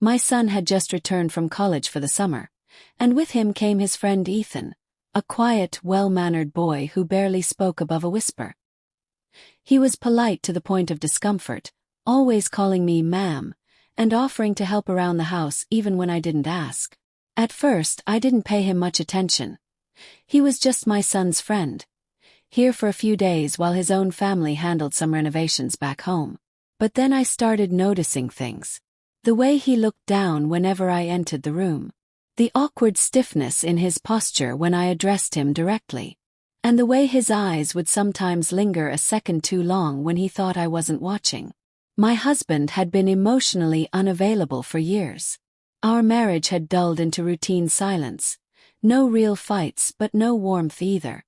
My son had just returned from college for the summer, and with him came his friend Ethan, a quiet, well-mannered boy who barely spoke above a whisper. He was polite to the point of discomfort, always calling me ma'am, and offering to help around the house even when I didn't ask. At first, I didn't pay him much attention. He was just my son's friend, here for a few days while his own family handled some renovations back home. But then I started noticing things. The way he looked down whenever I entered the room. The awkward stiffness in his posture when I addressed him directly. And the way his eyes would sometimes linger a second too long when he thought I wasn't watching. My husband had been emotionally unavailable for years. Our marriage had dulled into routine silence. No real fights, but no warmth either.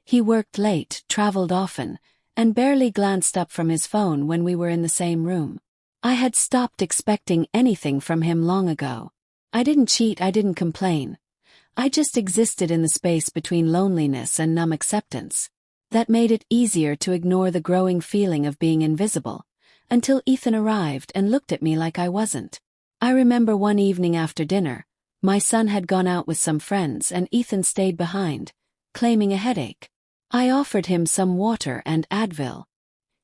He worked late, traveled often, and barely glanced up from his phone when we were in the same room. I had stopped expecting anything from him long ago. I didn't cheat, I didn't complain. I just existed in the space between loneliness and numb acceptance. That made it easier to ignore the growing feeling of being invisible, until Ethan arrived and looked at me like I wasn't. I remember one evening after dinner, my son had gone out with some friends and Ethan stayed behind, claiming a headache. I offered him some water and Advil.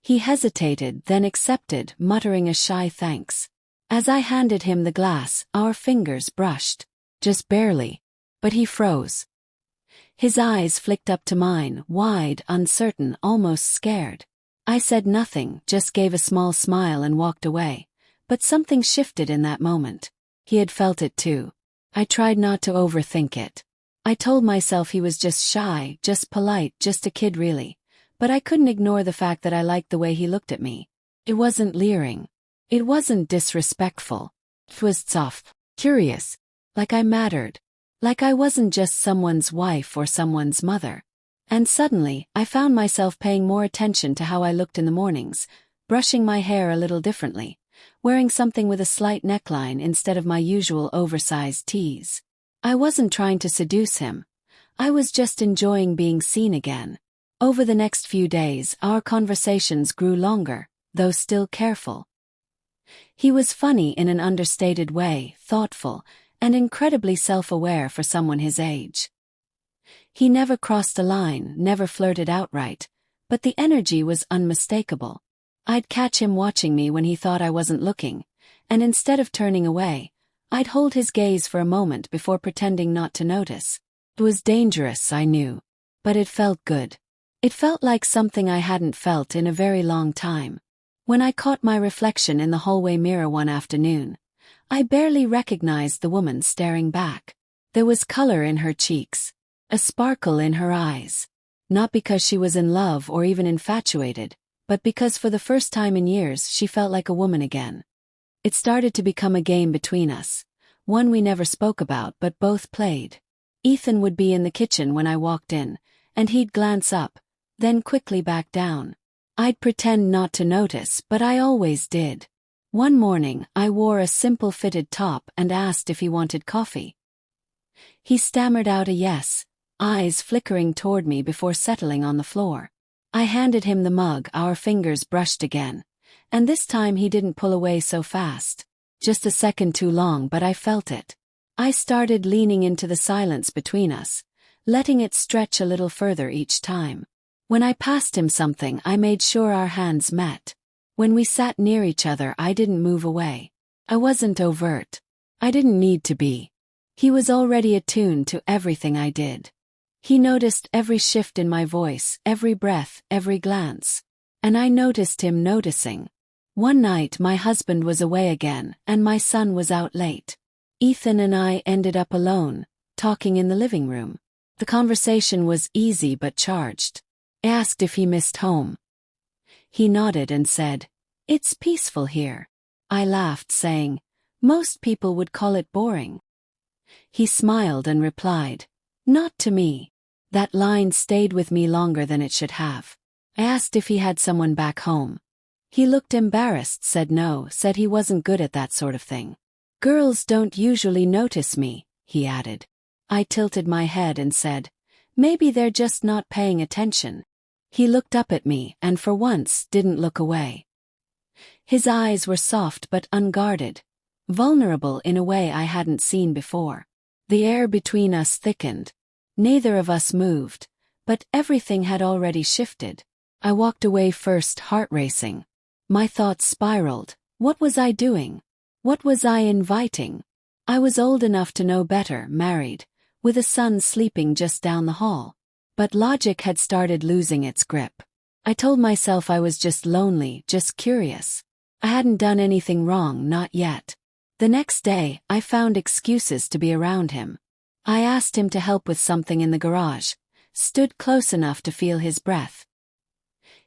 He hesitated, then accepted, muttering a shy thanks. As I handed him the glass, our fingers brushed. Just barely. But he froze. His eyes flicked up to mine, wide, uncertain, almost scared. I said nothing, just gave a small smile and walked away. But something shifted in that moment. He had felt it too. I tried not to overthink it. I told myself he was just shy, just polite, just a kid really. But I couldn't ignore the fact that I liked the way he looked at me. It wasn't leering. It wasn't disrespectful. It was soft, curious, like I mattered. Like I wasn't just someone's wife or someone's mother. And suddenly, I found myself paying more attention to how I looked in the mornings, brushing my hair a little differently, wearing something with a slight neckline instead of my usual oversized tees. I wasn't trying to seduce him. I was just enjoying being seen again. Over the next few days, our conversations grew longer, though still careful. He was funny in an understated way, thoughtful, and incredibly self-aware for someone his age. He never crossed a line, never flirted outright, but the energy was unmistakable. I'd catch him watching me when he thought I wasn't looking, and instead of turning away, I'd hold his gaze for a moment before pretending not to notice. It was dangerous, I knew, but it felt good. It felt like something I hadn't felt in a very long time. When I caught my reflection in the hallway mirror one afternoon, I barely recognized the woman staring back. There was color in her cheeks, a sparkle in her eyes. Not because she was in love or even infatuated, but because for the first time in years she felt like a woman again. It started to become a game between us, one we never spoke about but both played. Ethan would be in the kitchen when I walked in, and he'd glance up, then quickly back down. I'd pretend not to notice, but I always did. One morning, I wore a simple fitted top and asked if he wanted coffee. He stammered out a yes, eyes flickering toward me before settling on the floor. I handed him the mug, our fingers brushed again, and this time he didn't pull away so fast. Just a second too long, but I felt it. I started leaning into the silence between us, letting it stretch a little further each time. When I passed him something, I made sure our hands met. When we sat near each other, I didn't move away. I wasn't overt. I didn't need to be. He was already attuned to everything I did. He noticed every shift in my voice, every breath, every glance. And I noticed him noticing. One night my husband was away again, and my son was out late. Ethan and I ended up alone, talking in the living room. The conversation was easy but charged. I asked if he missed home. He nodded and said, "It's peaceful here." I laughed, saying, "Most people would call it boring." He smiled and replied, "Not to me." That line stayed with me longer than it should have. I asked if he had someone back home. He looked embarrassed, said no, said he wasn't good at that sort of thing. "Girls don't usually notice me," he added. I tilted my head and said, "Maybe they're just not paying attention." He looked up at me and for once didn't look away. His eyes were soft but unguarded. vulnerable in a way I hadn't seen before. The air between us thickened. Neither of us moved, but everything had already shifted. I walked away first, heart racing. My thoughts spiraled. What was I doing? What was I inviting? I was old enough to know better, married, with a son sleeping just down the hall. But logic had started losing its grip. I told myself I was just lonely, just curious. I hadn't done anything wrong, not yet. The next day, I found excuses to be around him. I asked him to help with something in the garage, stood close enough to feel his breath.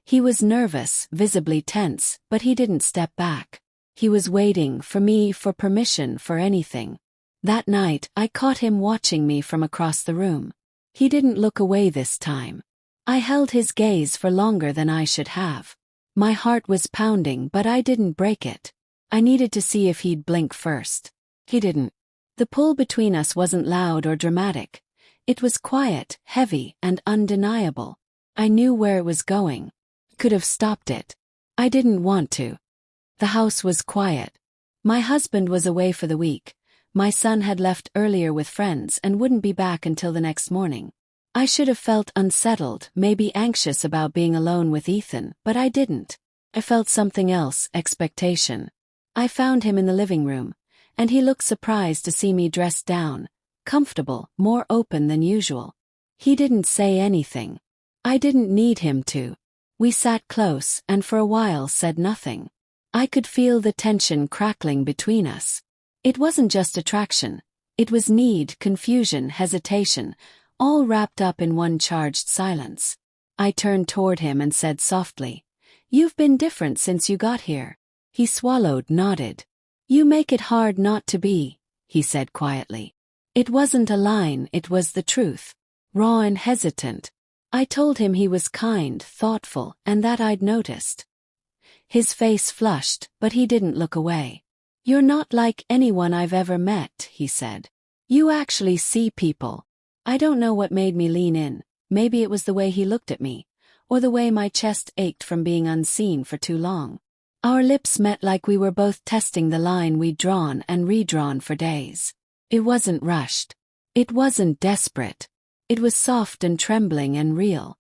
He was nervous, visibly tense, but he didn't step back. He was waiting for me, for permission, for anything. That night, I caught him watching me from across the room. He didn't look away this time. I held his gaze for longer than I should have. My heart was pounding, but I didn't break it. I needed to see if he'd blink first. He didn't. The pull between us wasn't loud or dramatic. It was quiet, heavy, and undeniable. I knew where it was going. Could have stopped it. I didn't want to. The house was quiet. My husband was away for the week. My son had left earlier with friends and wouldn't be back until the next morning. I should have felt unsettled, maybe anxious about being alone with Ethan, but I didn't. I felt something else, expectation. I found him in the living room, and he looked surprised to see me dressed down, comfortable, more open than usual. He didn't say anything. I didn't need him to. We sat close and for a while said nothing. I could feel the tension crackling between us. It wasn't just attraction. It was need, confusion, hesitation, all wrapped up in one charged silence. I turned toward him and said softly, "You've been different since you got here." He swallowed, nodded. "You make it hard not to be," he said quietly. It wasn't a line, it was the truth. Raw and hesitant. I told him he was kind, thoughtful, and that I'd noticed. His face flushed, but he didn't look away. "You're not like anyone I've ever met," he said. "You actually see people." I don't know what made me lean in. Maybe it was the way he looked at me, or the way my chest ached from being unseen for too long. Our lips met like we were both testing the line we'd drawn and redrawn for days. It wasn't rushed. It wasn't desperate. It was soft and trembling and real.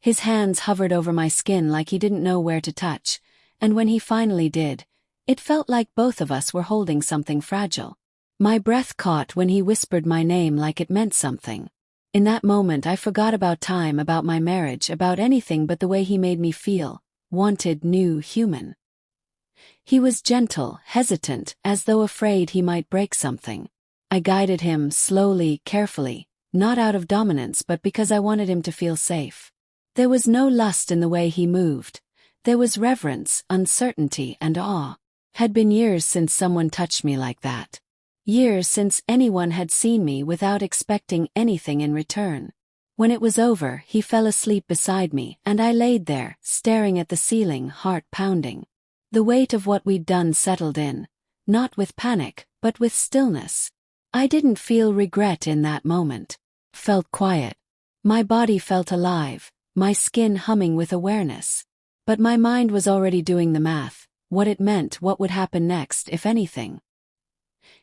His hands hovered over my skin like he didn't know where to touch, and when he finally did, it felt like both of us were holding something fragile. My breath caught when he whispered my name like it meant something. In that moment I forgot about time, about my marriage, about anything but the way he made me feel, wanted, new, human. He was gentle, hesitant, as though afraid he might break something. I guided him, slowly, carefully, not out of dominance but because I wanted him to feel safe. There was no lust in the way he moved. There was reverence, uncertainty, and awe. Had been years since someone touched me like that. Years since anyone had seen me without expecting anything in return. When it was over, he fell asleep beside me, and I laid there, staring at the ceiling, heart pounding. The weight of what we'd done settled in, not with panic, but with stillness. I didn't feel regret in that moment. Felt quiet. My body felt alive, my skin humming with awareness. But my mind was already doing the math, what it meant, what would happen next, if anything.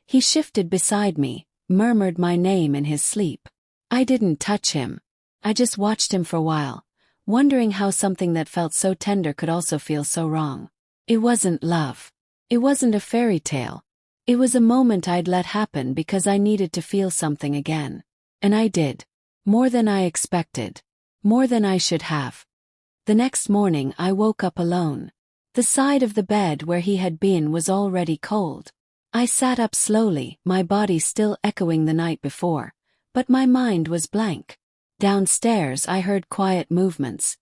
He shifted beside me, murmured my name in his sleep. I didn't touch him. I just watched him for a while, wondering how something that felt so tender could also feel so wrong. It wasn't love. It wasn't a fairy tale. It was a moment I'd let happen because I needed to feel something again. And I did. More than I expected. More than I should have. The next morning I woke up alone. The side of the bed where he had been was already cold. I sat up slowly, my body still echoing the night before, but my mind was blank. Downstairs I heard quiet movements.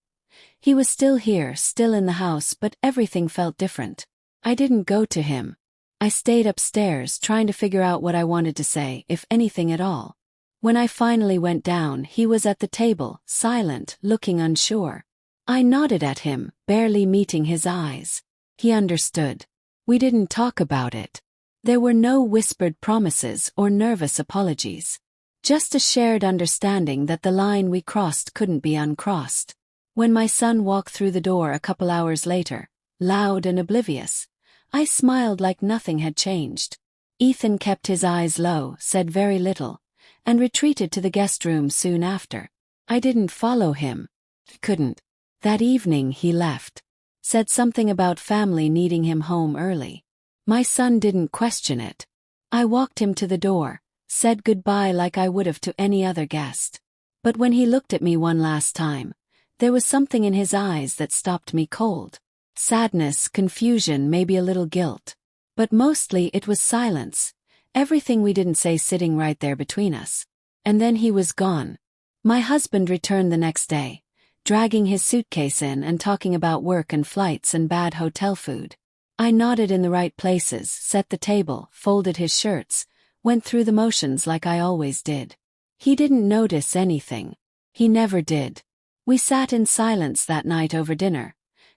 He was still here, still in the house, but everything felt different. I didn't go to him. I stayed upstairs trying to figure out what I wanted to say, if anything at all. When I finally went down, he was at the table, silent, looking unsure. I nodded at him, barely meeting his eyes. He understood. We didn't talk about it. There were no whispered promises or nervous apologies. Just a shared understanding that the line we crossed couldn't be uncrossed. When my son walked through the door a couple hours later, loud and oblivious, I smiled like nothing had changed. Ethan kept his eyes low, said very little, and retreated to the guest room soon after. I didn't follow him. Couldn't. That evening he left. Said something about family needing him home early. My son didn't question it. I walked him to the door, said goodbye like I would have to any other guest. But when he looked at me one last time, there was something in his eyes that stopped me cold. Sadness, confusion, maybe a little guilt. But mostly it was silence, everything we didn't say sitting right there between us. And then he was gone. My husband returned the next day, dragging his suitcase in and talking about work and flights and bad hotel food. I nodded in the right places, set the table, folded his shirts, went through the motions like I always did. He didn't notice anything. He never did. We sat in silence that night over dinner,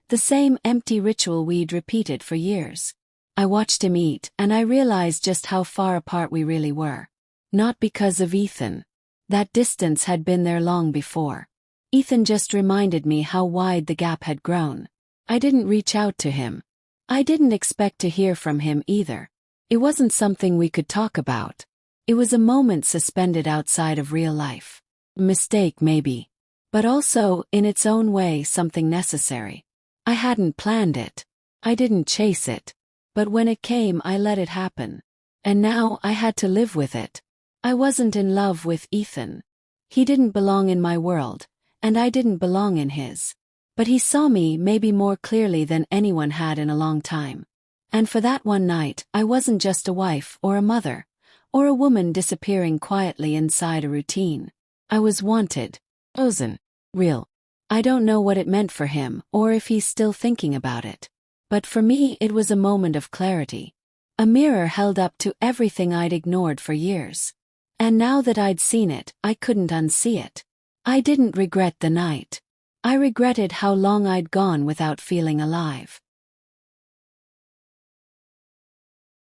the same empty ritual we'd repeated for years. I watched him eat, and I realized just how far apart we really were. Not because of Ethan. That distance had been there long before. Ethan just reminded me how wide the gap had grown. I didn't reach out to him. I didn't expect to hear from him either. It wasn't something we could talk about. It was a moment suspended outside of real life. A mistake, maybe. But also, in its own way, something necessary. I hadn't planned it. I didn't chase it. But when it came, I let it happen. And now I had to live with it. I wasn't in love with Ethan. He didn't belong in my world, and I didn't belong in his. But he saw me maybe more clearly than anyone had in a long time. And for that one night, I wasn't just a wife or a mother, or a woman disappearing quietly inside a routine. I was wanted. Chosen. Real. I don't know what it meant for him, or if he's still thinking about it. But for me it was a moment of clarity. A mirror held up to everything I'd ignored for years. And now that I'd seen it, I couldn't unsee it. I didn't regret the night. I regretted how long I'd gone without feeling alive.